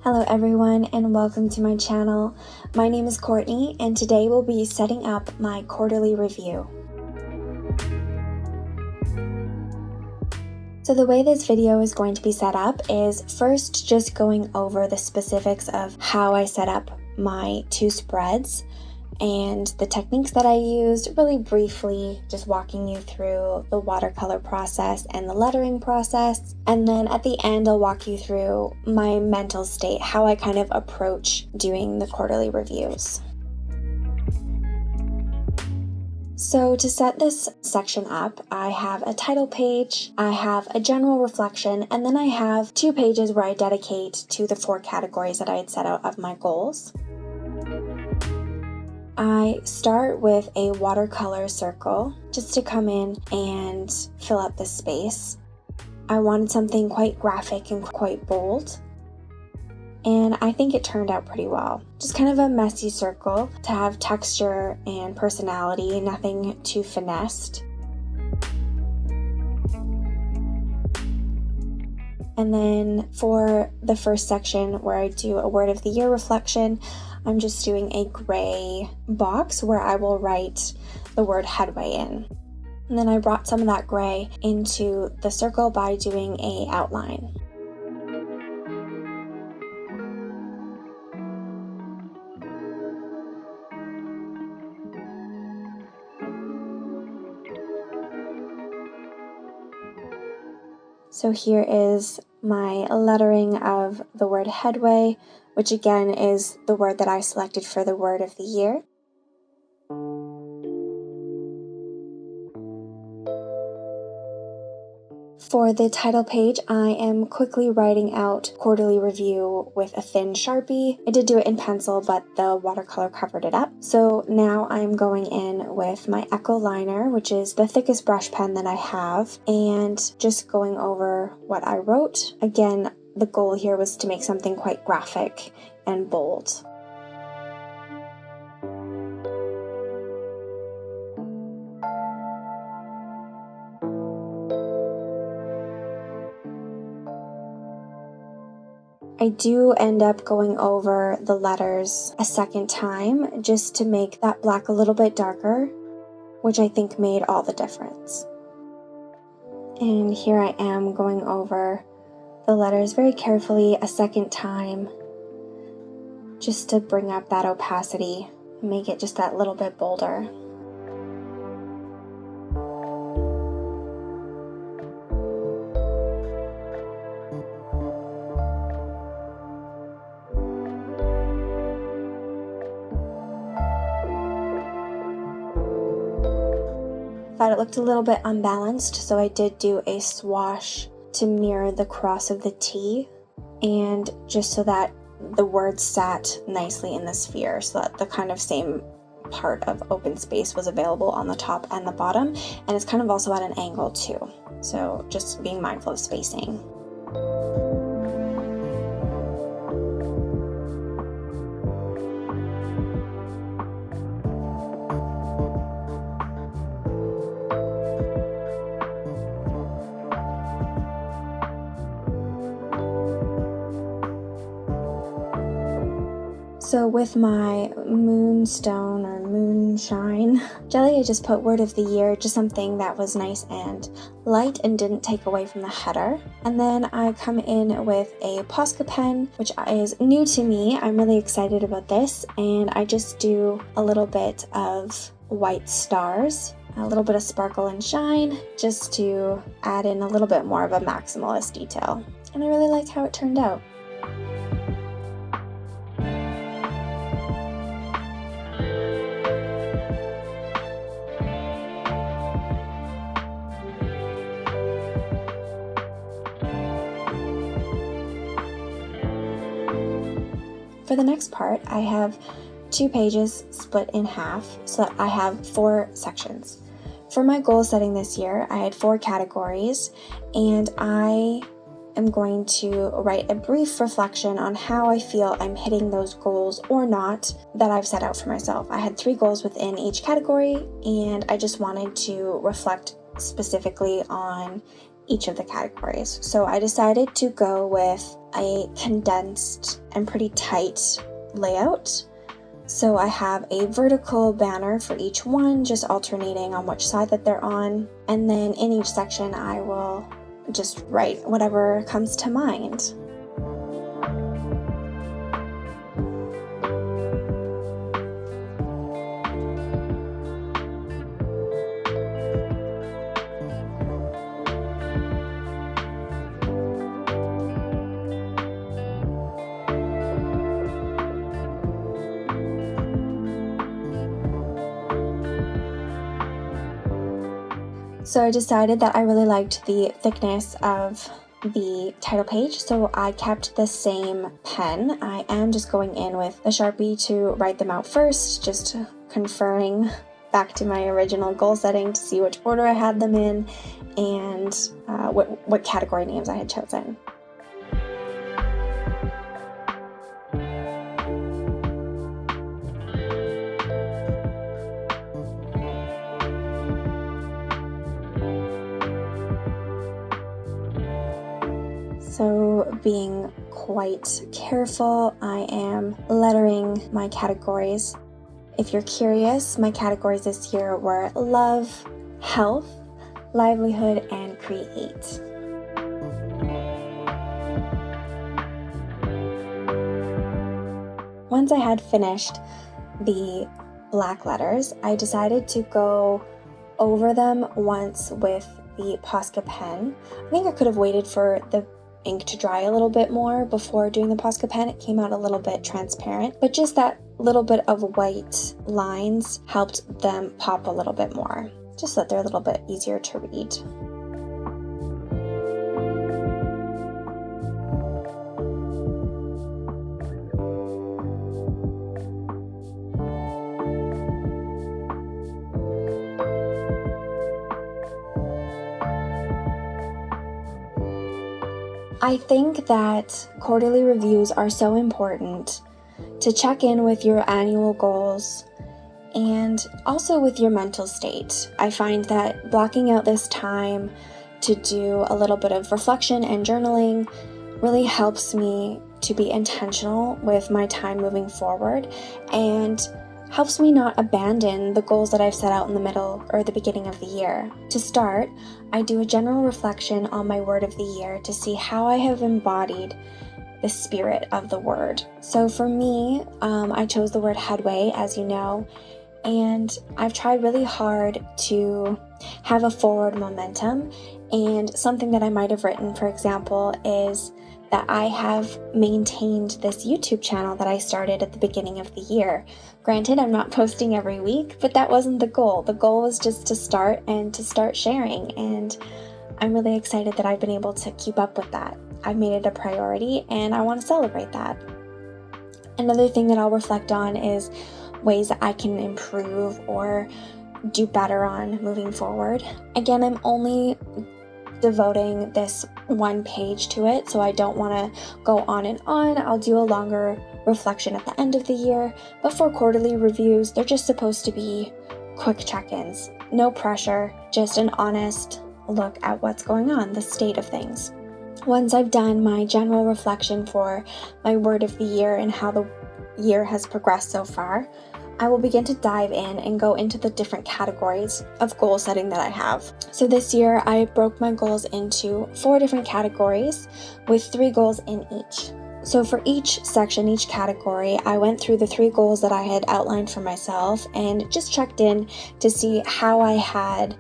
Hello everyone and welcome to my channel. My name is Courtney and today we'll be setting up my quarterly review. So the way this video is going to be set up is first just going over the specifics of how I set up my two spreads and the techniques that I used, really briefly just walking you through the watercolor process and the lettering process. And then at the end, I'll walk you through my mental state, how I kind of approach doing the quarterly reviews. So to set this section up, I have a title page, I have a general reflection, and then I have 2 pages where I dedicate to the 4 categories that I had set out of my goals. I start with a watercolor circle just to come in and fill up the space. I wanted something quite graphic and quite bold, and I think it turned out pretty well. Just kind of a messy circle to have texture and personality, nothing too finessed. And then for the first section where I do a word of the year reflection, I'm just doing a gray box where I will write the word headway in. And then I brought some of that gray into the circle by doing an outline. So here is my lettering of the word headway, which again is the word that I selected for the word of the year. For the title page, I am quickly writing out quarterly review with a thin Sharpie. I did do it in pencil, but the watercolor covered it up. So now I'm going in with my Echo liner, which is the thickest brush pen that I have, and just going over what I wrote. Again, the goal here was to make something quite graphic and bold. I do end up going over the letters a second time just to make that black a little bit darker, which I think made all the difference. And here I am going over the letters very carefully a second time just to bring up that opacity and make it just that little bit bolder. Thought it looked a little bit unbalanced, so I did do a swash to mirror the cross of the T, and just so that the words sat nicely in the sphere, so that the kind of same part of open space was available on the top and the bottom, and it's kind of also at an angle too, so just being mindful of spacing. So with my moonstone or moonshine jelly, I just put word of the year, just something that was nice and light and didn't take away from the header. And then I come in with a Posca pen, which is new to me. I'm really excited about this, and I just do a little bit of white stars, a little bit of sparkle and shine, just to add in a little bit more of a maximalist detail. And I really like how it turned out. For the next part, I have 2 pages split in half, so that I have 4 sections. For my goal setting this year, I had 4 categories, and I am going to write a brief reflection on how I feel I'm hitting those goals or not that I've set out for myself. I had 3 goals within each category, and I just wanted to reflect specifically on each of the categories. So I decided to go with a condensed and pretty tight layout. So I have a vertical banner for each one, just alternating on which side that they're on. And then in each section, I will just write whatever comes to mind. So I decided that I really liked the thickness of the title page, so I kept the same pen. I am just going in with the Sharpie to write them out first, just conferring back to my original goal setting to see which order I had them in and what category names I had chosen. So being quite careful, I am lettering my categories. If you're curious, my categories this year were love, health, livelihood, and create. Once I had finished the black letters, I decided to go over them once with the Posca pen. I think I could have waited for the ink to dry a little bit more before doing the Posca pen. It came out a little bit transparent, but just that little bit of white lines helped them pop a little bit more, just so that they're a little bit easier to read. I think that quarterly reviews are so important to check in with your annual goals and also with your mental state. I find that blocking out this time to do a little bit of reflection and journaling really helps me to be intentional with my time moving forward and helps me not abandon the goals that I've set out in the middle or the beginning of the year. To start, I do a general reflection on my word of the year to see how I have embodied the spirit of the word. So for me, I chose the word headway, as you know, and I've tried really hard to have a forward momentum. And something that I might have written, for example, is that I have maintained this YouTube channel that I started at the beginning of the year. Granted, I'm not posting every week, but that wasn't the goal. The goal was just to start and to start sharing, and I'm really excited that I've been able to keep up with that. I've made it a priority, and I want to celebrate that. Another thing that I'll reflect on is ways that I can improve or do better on moving forward. Again, I'm only devoting this one page to it, so I don't want to go on and on. I'll do a longer reflection at the end of the year, but for quarterly reviews, they're just supposed to be quick check-ins. No pressure, just an honest look at what's going on, the state of things. Once I've done my general reflection for my word of the year and how the year has progressed so far, I will begin to dive in and go into the different categories of goal setting that I have. So this year, I broke my goals into 4 different categories with 3 goals in each. So for each section, each category, I went through the 3 goals that I had outlined for myself and just checked in to see how I had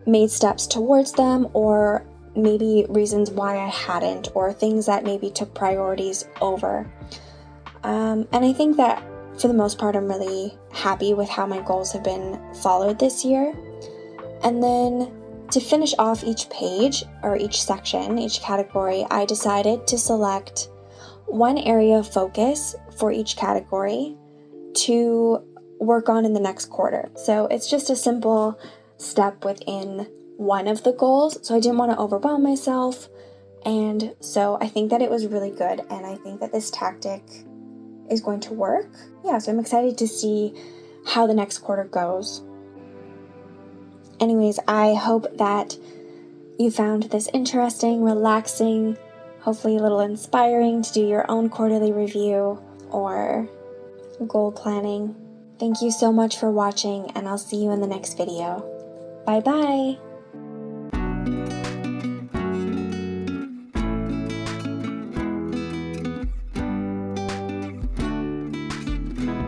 made steps towards them, or maybe reasons why I hadn't, or things that maybe took priorities over. And I think that for the most part, I'm really happy with how my goals have been followed this year. And then to finish off each page or each section, each category, I decided to select one area of focus for each category to work on in the next quarter. So it's just a simple step within one of the goals. So I didn't want to overwhelm myself. And so I think that it was really good. And I think that this tactic is going to work. Yeah, so I'm excited to see how the next quarter goes. Anyways, I hope that you found this interesting, relaxing, hopefully a little inspiring to do your own quarterly review or goal planning. Thank you so much for watching, and I'll see you in the next video. Bye bye!